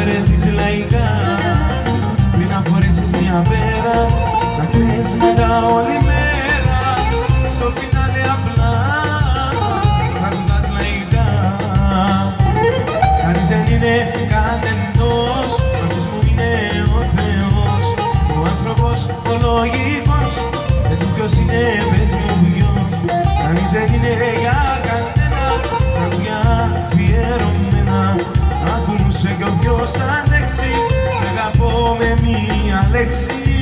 βαρεθείς λαϊκά. Πριν να φορέσεις μια πέρα, να κλαις μετά όλη μέρα. Στο φινάλε απλά να κουτάς λαϊκά. Κανείς δεν είναι κανενός, αυτός που είναι ο Θεός. Ο άνθρωπος ο λογικός, πες μου ποιος είναι, πες μου ποιος. Κανείς δεν είναι για κανένα, τραγουδιά αφιερωμένα. Ακούσε κι όποιος αντέξει, σ' αγαπώ με μία λέξη.